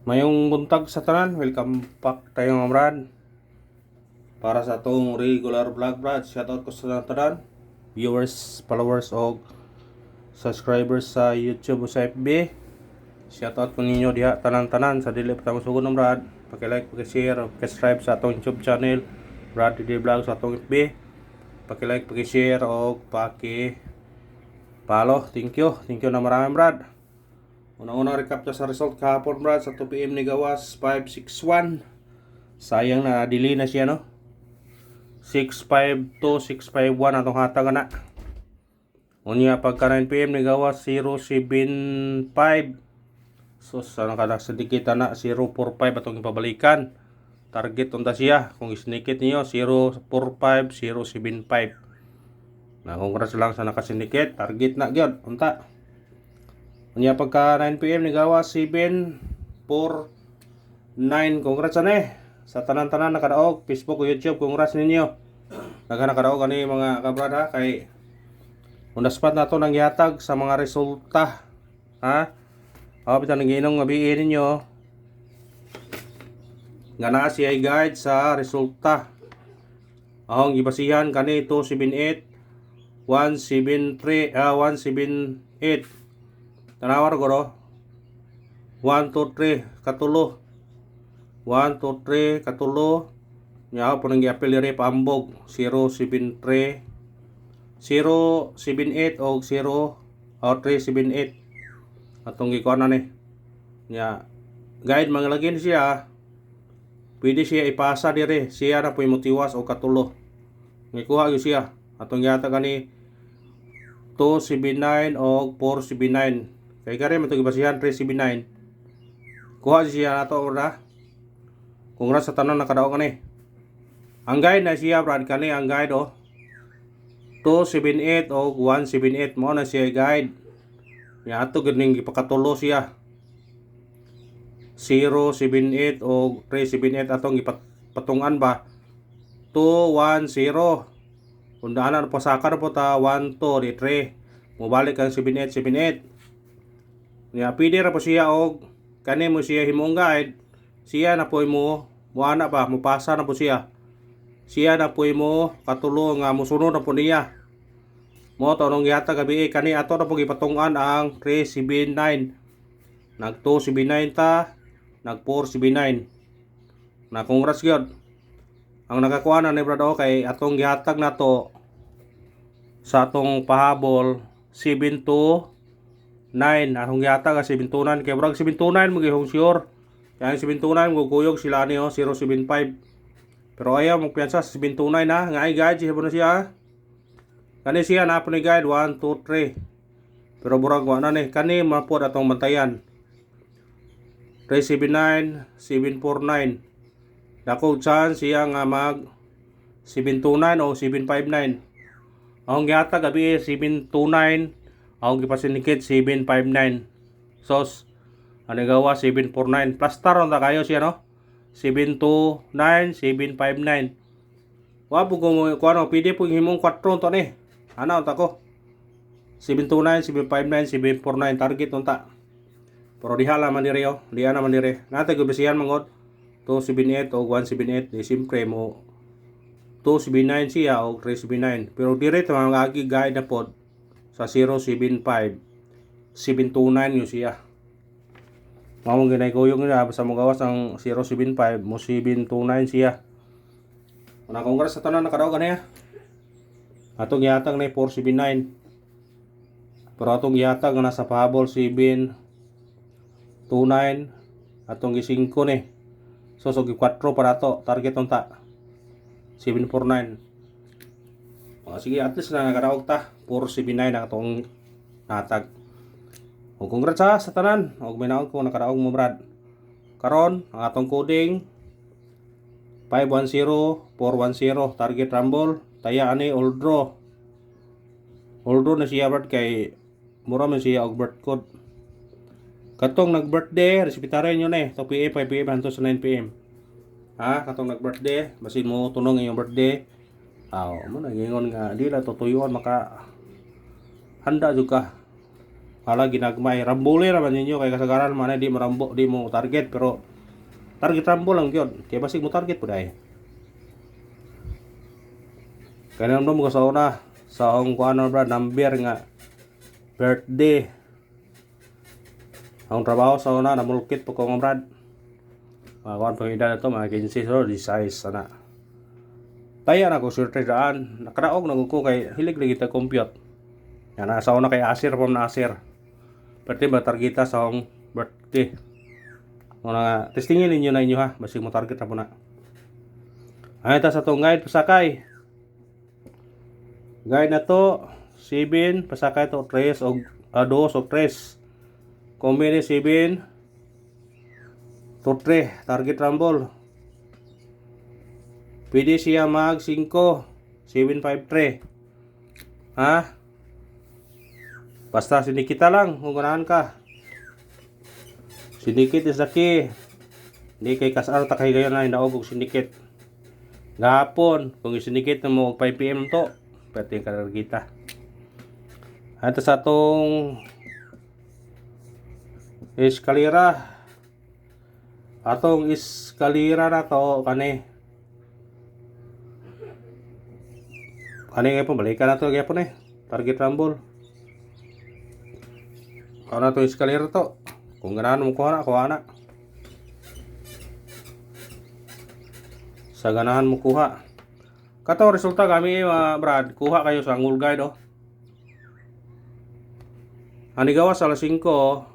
Mayong buntag sa tanan, welcome back tayo mga brad. Para sa atong regular vlog brad, shoutout ko sa tanan, viewers, followers o subscribers sa YouTube o sa FB. Shoutout ko ninyo diha tanan-tanan sa dili pa sugod ng brad. Paki-like, paki-share, paki-subscribe sa atong YouTube channel, Brad Didi Vlog sa atong FB. Paki-like, paki-share o paki-follow. Thank you na maraming brad. Unang-unang recap sa result kahapon brad sa 2 PM ni Gawas 561. Sayang na delay na siya no. 652 651 atong hatag na. Unya pagka 9 PM ni Gawas 075. So sa nakala sedikit na 045 atong ipabalikan. Target unta siya kung isindikit niyo 045 075. Na congrats lang sa nakasindikit, target na gyud unta. Unya pagka 9 PM ni Gawas 749. Congrats sa tanan-tanan nakadaog Facebook o YouTube. Congrats ninyo. Nakadaog ani mga kabrad ha kay undaspat nato nang gihatag sa mga resulta. Ha? Bitan nagiinong ngabiin ninyo. Nga naa siya guide sa resulta. Ahong gibasihan kani 278 173 178. Tanawar ko ro. 1 2 3 katulo. 1 2 3 katulo. Nya po nang giapil diri paambog 073 078 o 378. Atong gikuan na ni. Nya guide manglagin siya. Pwede siya ipasa diri. Siya na po motiwas o katulo. Ngikuha gyud siya. Atong gihatag kani 279 o 479. Kay gari man itong ibasihan 379. Kuha siya nato ora. Congrats sa tanan nakadaog kani. Ang guide na siya brad kani ang guide 278 o 178 mo na siya guide. Ya ato gid ning gipakatulo siya. 078 o 378 atong gipatungan ba. 210. Kung daanan po sakar po ta 1 2 di 3. Mobalik ang 7878. Ya pwede ra po siya og kani mo siya himong guide. Siya na po mo ana ba mopasa na po siya. Siya na po mo katulo nga mosunod na po niya. Mo to nung gihatag gabi kani ato na po gipatungan ang 379. Nag 279 ta, nag 479. Na congrats gyud. Ang nakakuha na ni brado kay atong gihatag na to sa atong pahabol 729. Atong gihatag 729 kay brag 729 mo gihong sure. Kaya 729 mo guyog sila ni 075. Pero ayaw mo piyansa sa 729 na nga ay guide siya na siya. Kani siya na po ni guide 1 2 3. Pero burag wa na ni kani mapod atong bantayan. 379 749. Dako chance siya nga mag 729 o 759. Ang gihatag gabi 729, ang gipasinikit 759. Sos ano gawa 749 plus taron ta kayo siya no. 729 759. Wa po ko ano pwede po himong 4 to ni. Ano ta ko? 729 759 749 target unta. Pero diha la man diri diha na man diri. Natay ko bisihan mangod 278 o 178 di simpre mo 279 siya o 379. Pero dire ta mga agi guide na pod sa 075 729 yun siya. Mao ginay ko yung basta mo gawas ang 075 mo 729 siya. Una congrats sa tanan nakadaog kaniya. Atong gihatag na 479. Pero atong gihatag na sa pahabol 729 atong gi5 ni. So 4 para to target unta 749. Sige at least na nakadaog ta 479 ang atong natag. O congrats sa tanan. Og minaog ko nakadaog mo brad. Karon ang atong coding 510 410 target rumble taya ani all draw. All draw na siya brad kay mura man siya og birth code. Katong nag-birthday, resipitarin nyo na 2 PM, 5 PM, hantos sa 9 PM. Ha? Katong nag-birthday, basin mo tunong iyong birthday. Mo nagingon nga, di na tutuyuan maka handa juga. hala ginagmay rambule naman ninyo kay kasagaran man di marambo di mo target pero target rambo lang gyud kay basig mo target pud ay kanang mo ko sa una sa akong kuano brad number nga birthday ang trabaho sa una namulkit po ko nga brad kuan pa edad na to mga 15 so 16 sana taya na ko surte daan nakaraog na ko kay hilig lagi ta compute yan sa una kay Asir from na Asir pwede ba targeta sa akong birthday mga testingin ninyo na inyo ha basig mo target na po na ay ta sa tong guide pasakay guide na to 7 pasakay to 3 o 2 o 3 combine 7 to 3 target rumble pwede siya mag 5 753 ha basta sinikita lang kung ganahan ka sinikit is the key hindi kay kasar ta kay gayon na inaog og sinikit gahapon kung sinikit na mo 5 PM to pwede ka kita ato sa atong eskalera na to kani nga pabalikan na to gyapon target rumble ana to eskalera to kung ganahan mo kuha na sa ganahan mo kuha katong resulta kami brad kuha kayo sa Angle Guide ani gawas alas 5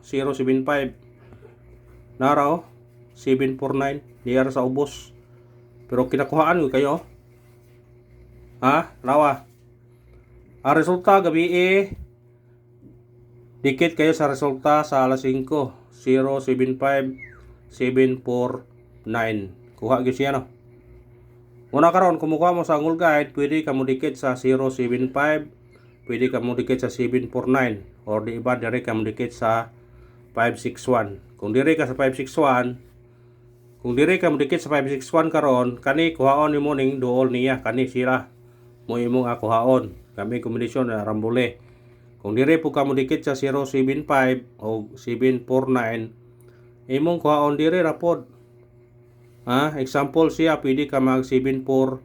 075 naraw 749 niyar sa ubos pero kinakuhaan ko kayo ha lawa ang resulta gabi dikit kayo sa resulta sa alas 5 075 749 kuha gyud siya no una karon kumukuha mo sa Angle Guide pwede ka mo dikit sa 075 pwede ka mo dikit sa 749 or di iba dire ka mo dikit sa 561 kung dire ka sa 561 kung dire ka mo dikit sa 561 karon kani kuhaon nimo ning duol niya kani sila mo imong kuhaon kami kombinasyon na rambule kung dire po ka mo dikit sa 075 o 749 imong kuhaon dire rapod ha example siya pwede ka mag 740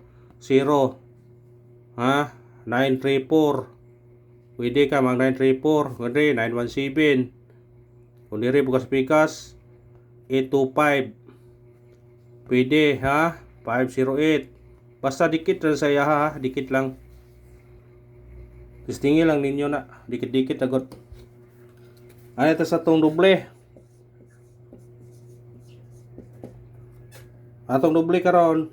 ha 934 pwede ka mag 934 kundi 917 kung dire po ka sa pikas 825 pwede ha 508 basta dikit lang saya ha dikit lang testingin lang ninyo na dikit-dikit agad ano ito sa tong doble atong doble karon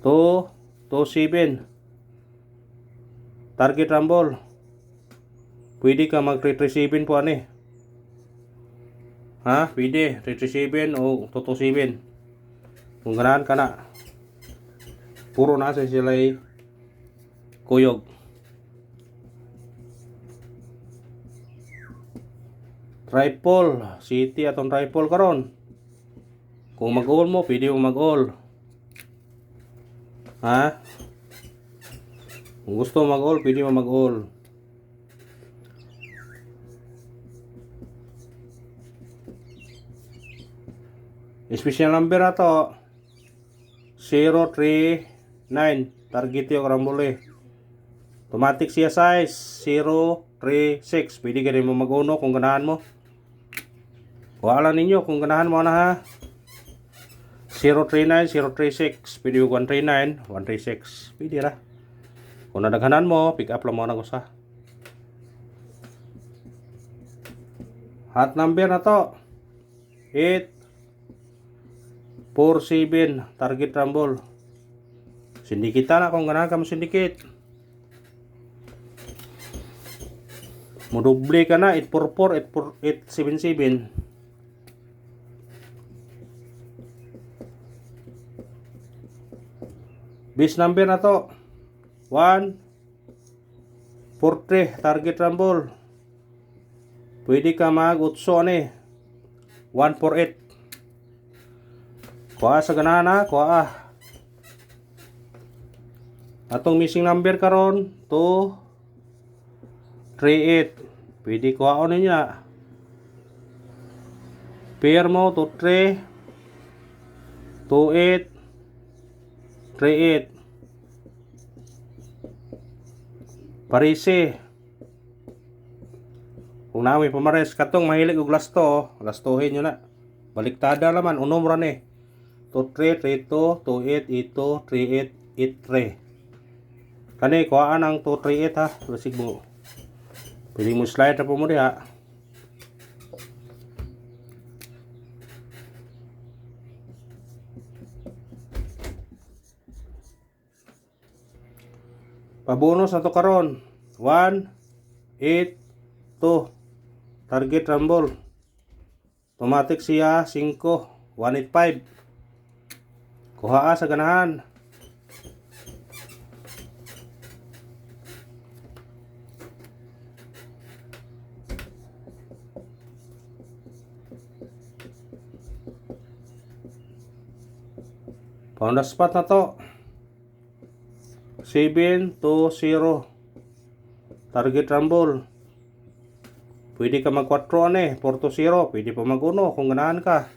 227 target rumble pwede ka mag 337 po ani ha pwede 337 o 227 kung ganahan ka na puro na sa sila'y kuyog triple city atong triple karon kung mag-all mo pwede mo mag-all ha kung gusto mo mag-all pwede mo mag-all special number na to 039 target yung karambole automatic siya size 036 pwede ka rin mo mag-uno kung ganahan mo wala ninyo kung ganahan mo na ha 039 036 pwede yung 139 136 pwede ra kung nadaghanan mo pick up lang mo na ko sa hot number na to 847 target rumble sindikita na kung ganahan ka mo sindikit mo doble ka na 844 877 base number na to 143 target rumble pwede ka mag 8 ani 148 kuha sa ganahan ha kuha atong missing number karon 238 Pwede kuhaon ninyo. Pair mo 2-3, 2-8, 3-8. Parise. Kung namin pamares katong mahilig og lasto, lastohin nyo na. Baliktada naman, unom ra ni. 2-3, 3-2, 2-8, 8-2, 3-8, 8-3. Kani, kuhaan ang 2-3-8 ha. Lasig mo. Pwede mo slide na po mo diha. Pabonus na to karon. 1, 8, 2. Target rumble. Automatic siya 5, 185. Kuha sa ganahan. Pound the spot na to. 7-0. Target rumble. Pwede ka mag 4 4-0. Pwede pa mag 1 kung ganahan ka.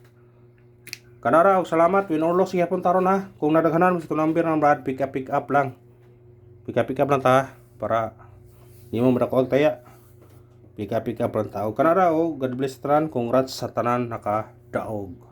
Kanara, salamat. Winorlo siya pun taron ha. Kung nadaghanan mo sa number ng Brad, pick up lang. Pick up lang ta para hindi mo madako taya. Pick up lang ta. Kanara, God bless tanan. Congrats sa tanan naka daog.